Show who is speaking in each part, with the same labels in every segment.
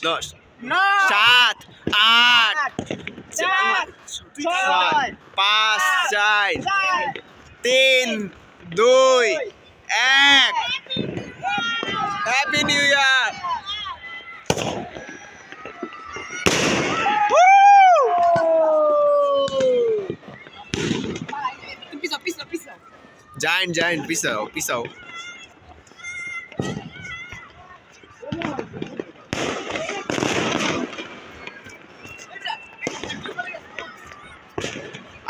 Speaker 1: দশ 7 8 5 4 3 2 1 happy new year. Giant, piso.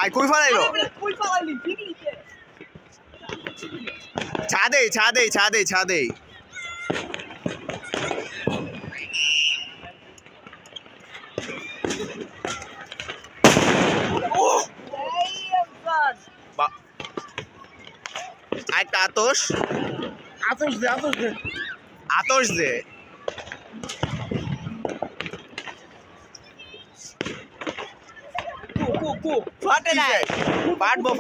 Speaker 1: Ay, koi falailo. ছাদে। একটা আতশ দে ফাটে নাই ফাটবো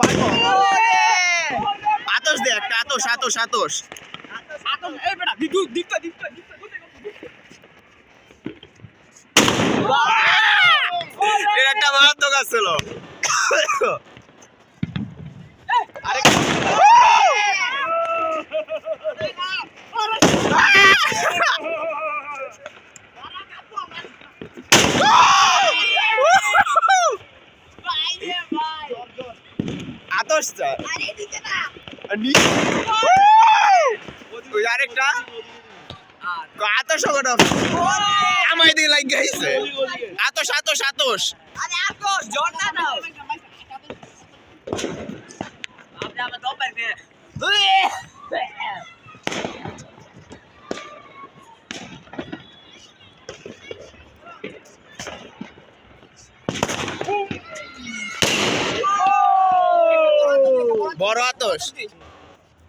Speaker 1: আতশ দে একটা আতশ এর একটা মারাত্মক আসছিল। আতশটা আরেকটা আতশ আমার দিকে লাগ গেছে। আতশ বড় আতশ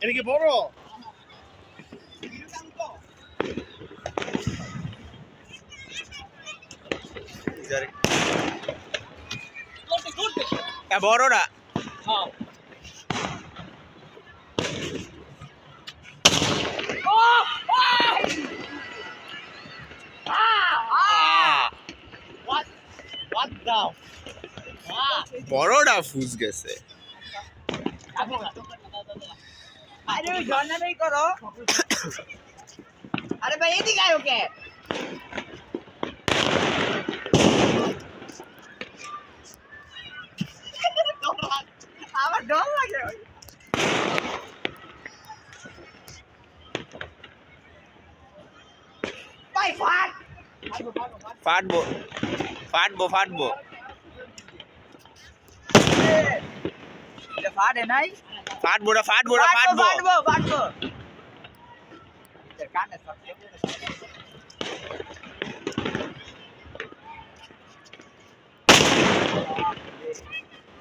Speaker 2: এটা কি বড়?
Speaker 1: বড়টা বড়টা ফুস গেছে।
Speaker 3: আরে ভাই এদিকে আয় ওকে আমার ডর লাগে। ভাই
Speaker 1: ফাটবো
Speaker 3: ফাটে নাই
Speaker 1: ফাটবো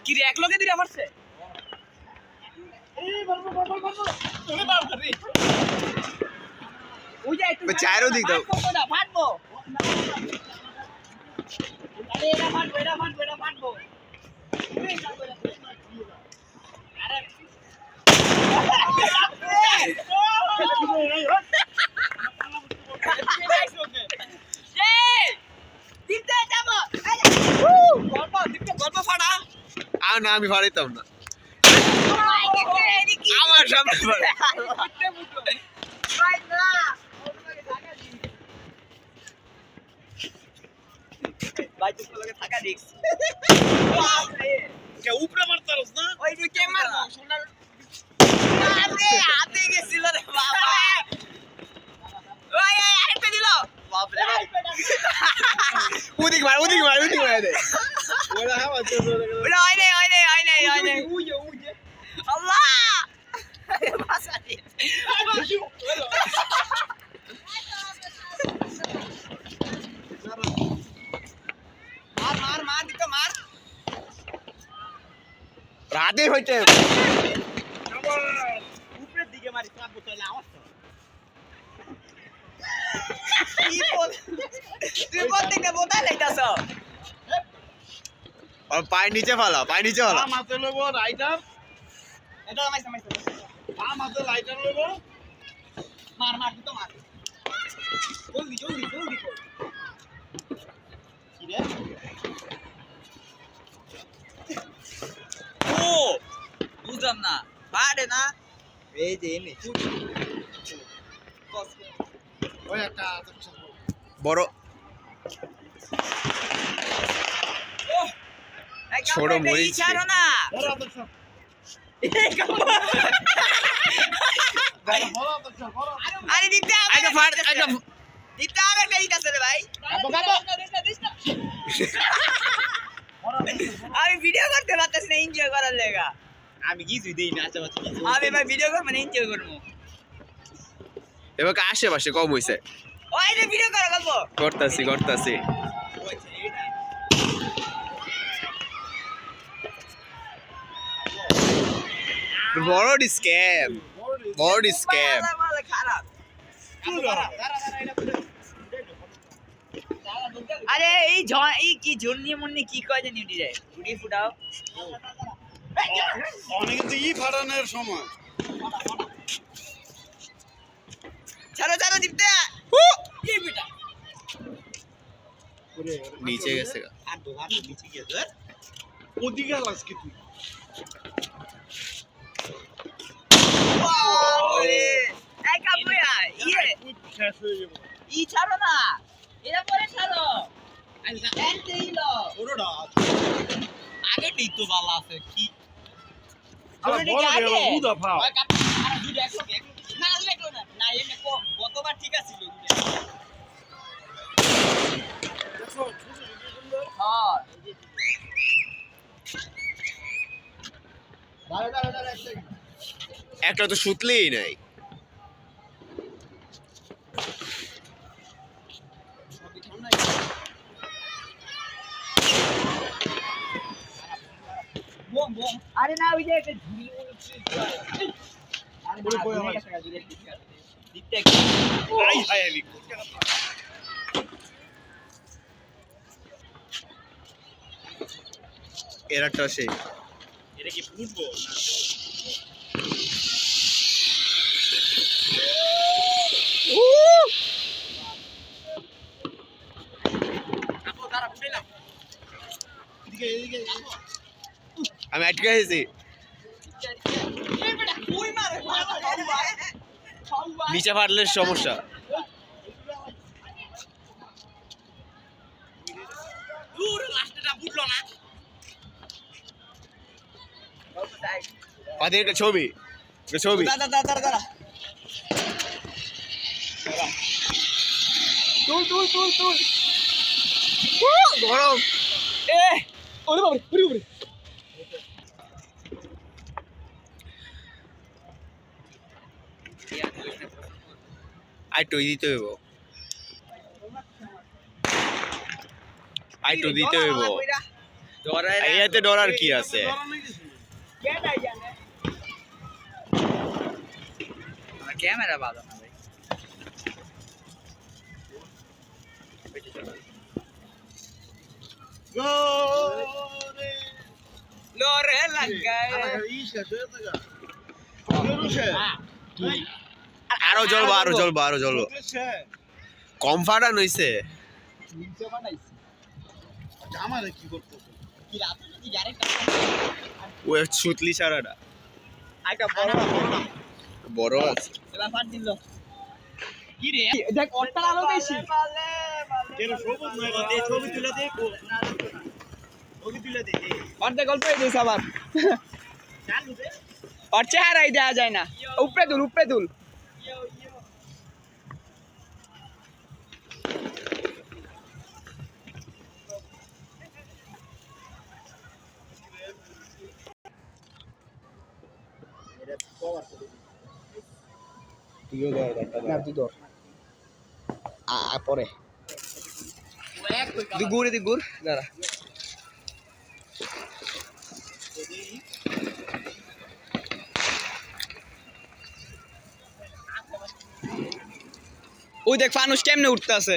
Speaker 3: কি রে এক লগে দিরে মারছে ওই যে একটু
Speaker 1: চারো দিক দাও
Speaker 3: ফাটবো আরে এটা ফাটবো গল্প ফাটা
Speaker 1: আর না আমি ফাড়াইতাম না আমার সামনে
Speaker 3: থাকা রিস্ক
Speaker 2: উপরে মারতারস না?
Speaker 3: ওই দিকে মারবো সোনার আরে হাতে গেছিল রে বাবা ওই আরেকটা দিল বাপ রে
Speaker 1: উদিক মার দে
Speaker 2: ওরা হাওয়া চলে গেল।
Speaker 3: ওটা হয় নাই উজে আল্লাহ বাসারি মার দিতো মার
Speaker 1: রাতে হইতে
Speaker 3: উপরের দিকে মারি কাপ বোতলে আওয়াজ তো তুই প্রত্যেকটা বোতল লাইতাছ
Speaker 1: আর পায়ের নিচে ফালা
Speaker 2: মাথা লব রাইটার
Speaker 3: এটা মাইছে
Speaker 2: আমাদের লাইটার লইব
Speaker 3: মার তো মার জলদি কর
Speaker 2: কি রে
Speaker 3: ও বুঝলাম না পারে না এই যে এনে
Speaker 2: ওই একটা
Speaker 1: বড় ছোট মরিচ
Speaker 3: ছাড়ো না
Speaker 2: বড় আদর্শ
Speaker 3: আরে দিতে
Speaker 1: আগে ফাট আগে
Speaker 3: দিতে আর একটা দিতে আছে রে ভাই আমি ভিডিও করতে পারতেছি না এনজয় করার লেগা
Speaker 2: আমি কিছুই দেই না আচ্ছা
Speaker 3: আমি ভাই ভিডিও করব না এনজয় করব
Speaker 1: এবার আশেপাশে কম হইছে
Speaker 3: ওই যে ভিডিও করা গল্প
Speaker 1: করতাছি বড় স্ক্যাম
Speaker 3: খারাপ আরে এই কি জন্নি মন্নি কি কয় জানি উঠি যায় উঠি ফুটাও
Speaker 2: অনেকে তো ই ফাটানোর সময়
Speaker 3: ছাড়ো দীপ্তে কি বেটা
Speaker 1: নিচে গেছে
Speaker 2: আর দোহার নিচে গিয়ে ওদিকে আজকে তুই
Speaker 3: ওরে এই কাপুয়া
Speaker 2: শেষ হয়ে যাবে
Speaker 3: ই ছাড়ো না এরা পরে ছাড়ো এন্তে ইলো
Speaker 2: ওরটা
Speaker 3: আগে দিই তো ভালো আছে কি
Speaker 2: আরে বড় গেল বুদা ফাও
Speaker 3: ওই কাপ আর দুটো একলো না দুটো না না এনে কম গতবার ঠিক আছিল দুটো
Speaker 2: দেখো
Speaker 3: হ্যাঁ
Speaker 1: একটা তো সুতলেই নাই
Speaker 3: বম আরে না ওই যে একটা ঝুড়ি আরে
Speaker 2: বলে কই
Speaker 3: না
Speaker 2: আমার?
Speaker 3: টাকা দিতে
Speaker 2: আই হায় আমি
Speaker 1: এরাটা সেই
Speaker 2: এটা কি ফুটবল
Speaker 3: আপু দাঁড়া ফুটাইলাম
Speaker 2: এদিকে এদিকে
Speaker 1: আমি আটকে গেছি
Speaker 3: এই বেটা কই মারে
Speaker 1: নিচে ফাটলে সমস্যা
Speaker 3: দূর লাস্টটা ফুটলো না
Speaker 1: পাতে একটা ছবি
Speaker 3: দাঁড়া তুল
Speaker 1: গরম
Speaker 3: এ ওরে বাবা
Speaker 1: আইটো দিতে হইব আইটো দিতে হইব ইয়াতে ডরার কি আছে
Speaker 3: ক্যামেরা ভালো না ভাই
Speaker 2: গোরে
Speaker 3: লোরে লাগায়
Speaker 2: ই শেষ হয়ে গেছে গরুশে
Speaker 1: আরো জ্বলবো কম ফাটান হইছে
Speaker 3: নিচে বানাইছি
Speaker 2: আমারে কি করতেছ
Speaker 3: কি রাত কি ডাইরেক্ট
Speaker 1: ও সুতলি সারাটা
Speaker 3: আইটা বড়
Speaker 1: বড় আছে
Speaker 3: এবার ফাট দিল কি রে দেখ অট্টার আলো বেশি
Speaker 2: এর সবুজ নয় দে ছবি তুলে দে ছবি তুলে দে
Speaker 3: অর্ধে গল্প হয়ে দিয়েছে আবার
Speaker 2: চালু দে
Speaker 3: ওর চেহারাই দেওয়া যায় না উপরে তুল
Speaker 1: তুইও ধর
Speaker 3: না তুই ধর পরে দিগুর দাঁড়া ওই দেখ ফানুস কেমনে উঠতে আছে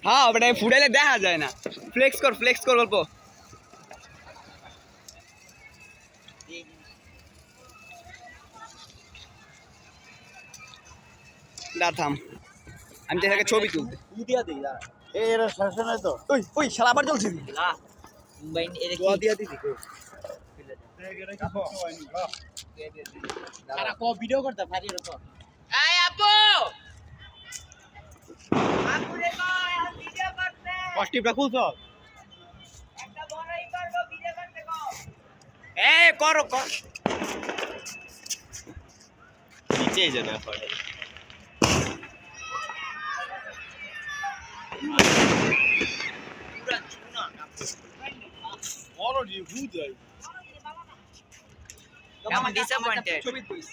Speaker 3: হ্যাঁ ওটা ফুটাইলে দেখা যায় না ফ্লেক্স কর গল্প
Speaker 1: না থাম, আমি তো এটাকে ছবি তুলতে।
Speaker 2: দিয়া দেই না এই এর শাসন নাই তো
Speaker 1: ওই ওই শালা আবার জ্বলছে।
Speaker 3: লা মুম্বাই এর
Speaker 2: দোয়া
Speaker 3: কি
Speaker 2: দিয়া দিবি কো তারা কো ভিডিও করতে পারি রকো
Speaker 3: এই আপু আপু রে কই আর ভিডিও করতে
Speaker 2: কষ্টিপটা খুলছ
Speaker 3: একটা বড়ই করব ভিডিও করতে কও
Speaker 1: এ করো কর, নিচে যেতে পারে।
Speaker 3: পুরা চুনা
Speaker 2: বড় রিভিউ দেয়
Speaker 3: কেমন ডিসঅ্যাপয়েন্টেড
Speaker 1: ছবি তুলিস।